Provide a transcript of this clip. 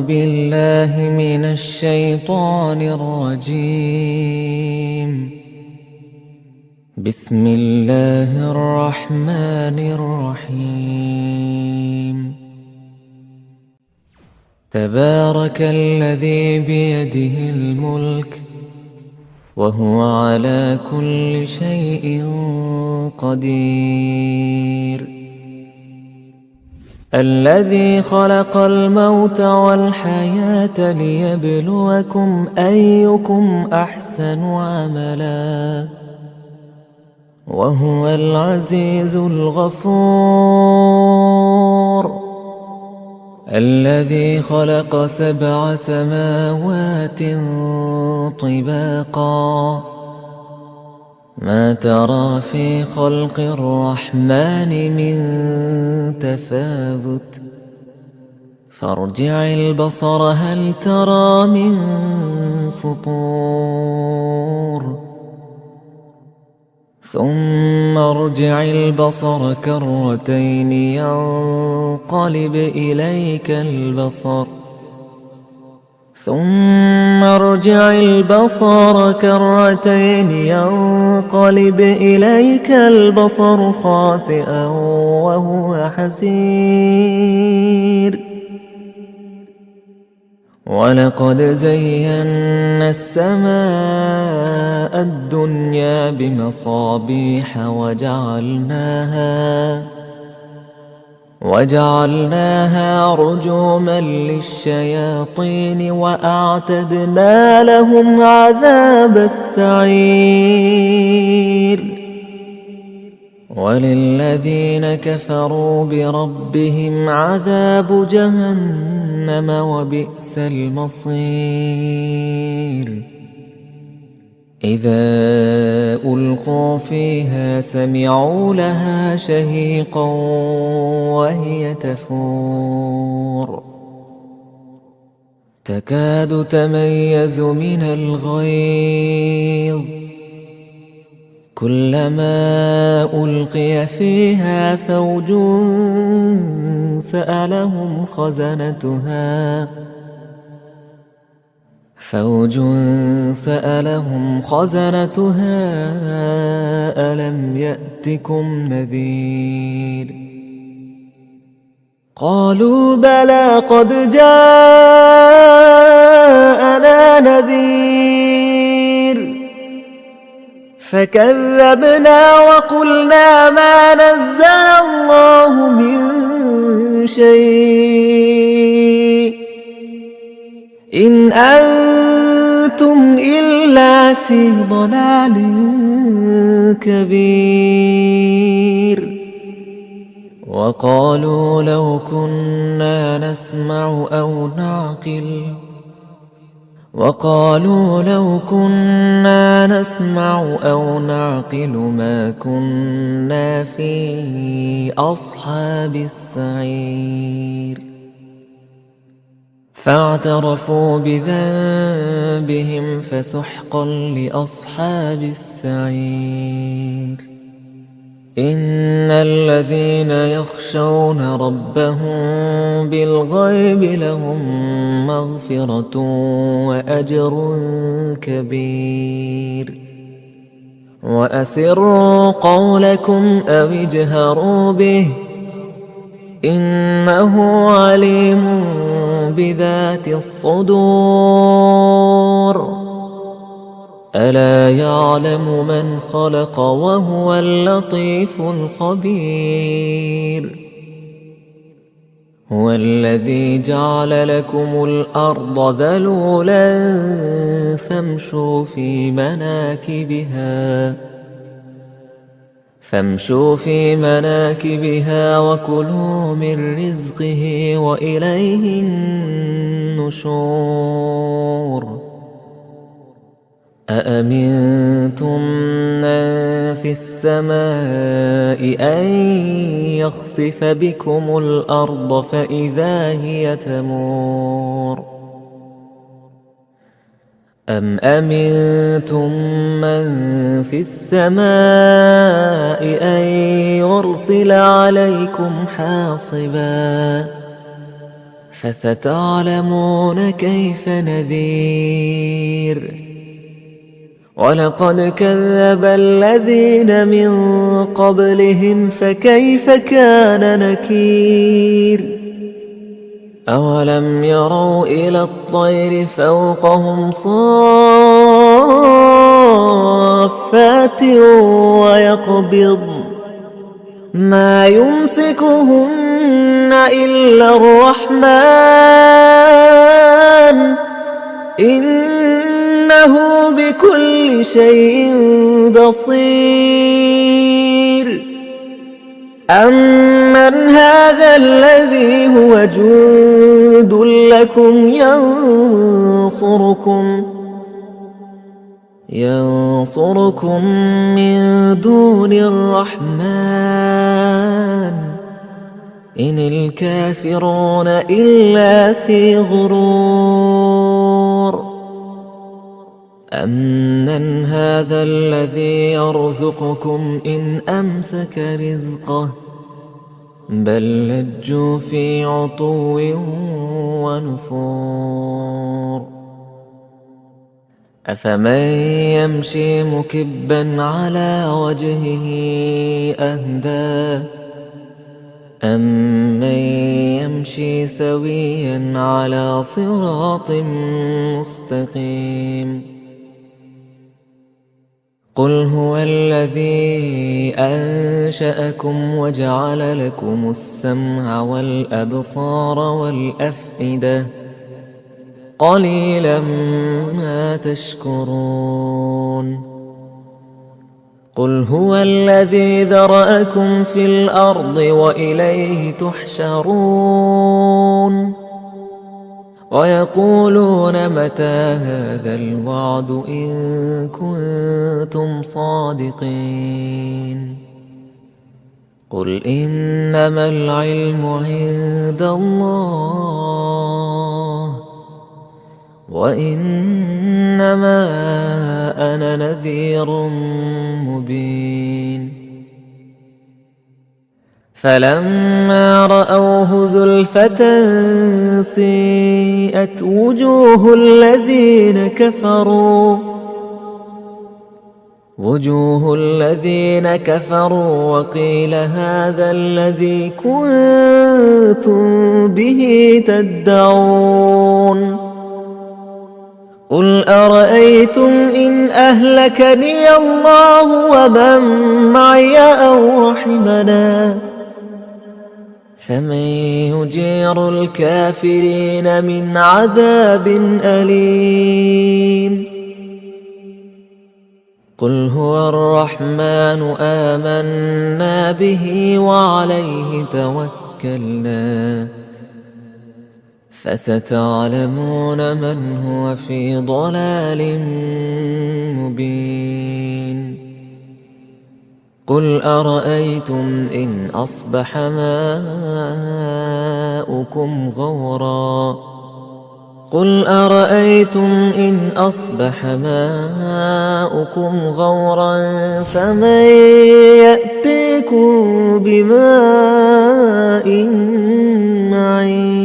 بالله من الشيطان الرجيم. بسم الله الرحمن الرحيم. تبارك الذي بيده الملك وهو على كل شيء قدير. الذي خلق الموت والحياة ليبلوكم أيكم أحسن عملا وهو العزيز الغفور. الذي خلق 7 سماوات طباقا ما ترى في خلق الرحمن من تفاوت فارجع البصر هل ترى من فطور ثم ارجع البصر كرتين ينقلب إليك البصر ثم ارجع البصر كرتين ينقلب إليك البصر خاسئا وهو حسير. ولقد زينا السماء الدنيا بمصابيح وجعلناها رجوما للشياطين وأعتدنا لهم عذاب السعير. وللذين كفروا بربهم عذاب جهنم وبئس المصير. إذا ألقوا فيها سمعوا لها شهيقا وهي تفور تكاد تميز من الغيظ كلما ألقي فيها فوج سألهم خزنتها ألم يأتكم نذير قالوا بلى قد جاءنا نذير فكذبنا وقلنا ما نزل الله من شيء إن أنتم إلا في ضلال كبير. وقالوا لو كنا نسمع أو نعقل ما كنا في أصحاب السعير. فاعترفوا بذنبهم فسحقا لأصحاب السعير. إن الذين يخشون ربهم بالغيب لهم مغفرة وأجر كبير. وأسروا قولكم أو اجهروا به إنه عليم بذات الصدور. ألا يعلم من خلق وهو اللطيف الخبير. هو الذي جعل لكم الأرض ذلولا فامشوا في مناكبها وكلوا من رزقه وإليه النشور. أأمنتم من في السماء أن يخسف بكم الأرض فإذا هي تمور أم أمنتم من في السماء أن يرسل عليكم حاصبا فستعلمون كيف نذير. ولقد كذب الذين من قبلهم فكيف كان نكير. أولم يروا إلى الطير فوقهم صافات ويقبض ما يمسكهن إلا الرحمن إنه بكل شيء بصير. أمن هذا الذي هو جند لكم ينصركم من دون الرحمن إن الكافرون إلا في غرور. أمن هذا الذي يرزقكم إن أمسك رزقه بل لجوا في عتو ونفور. أفمن يمشي مكبا على وجهه أهدى أمن يمشي سويا على صراط مستقيم. قل هو الذي أنشأكم وجعل لكم السمع والأبصار والأفئدة قليلا ما تشكرون. قل هو الذي ذرأكم في الأرض وإليه تحشرون. ويقولون متى هذا الوعد إن كنتم صادقين. قل إنما العلم عند الله وإنما أنا نذير مبين. فلما رأوه زلفة سيئت وجوه الذين كفروا وقيل هذا الذي كنتم به تدعون. قل أرأيتم إن أهلكني الله ومن معي أو رحمنا فمن يجير الكافرين من عذاب أليم. قل هو الرحمن آمنا به وعليه توكلنا فستعلمون من هو في ضلال مبين. قل أرأيتم إن أصبح ماؤكم غورا فمن يأتيكم بماء معين.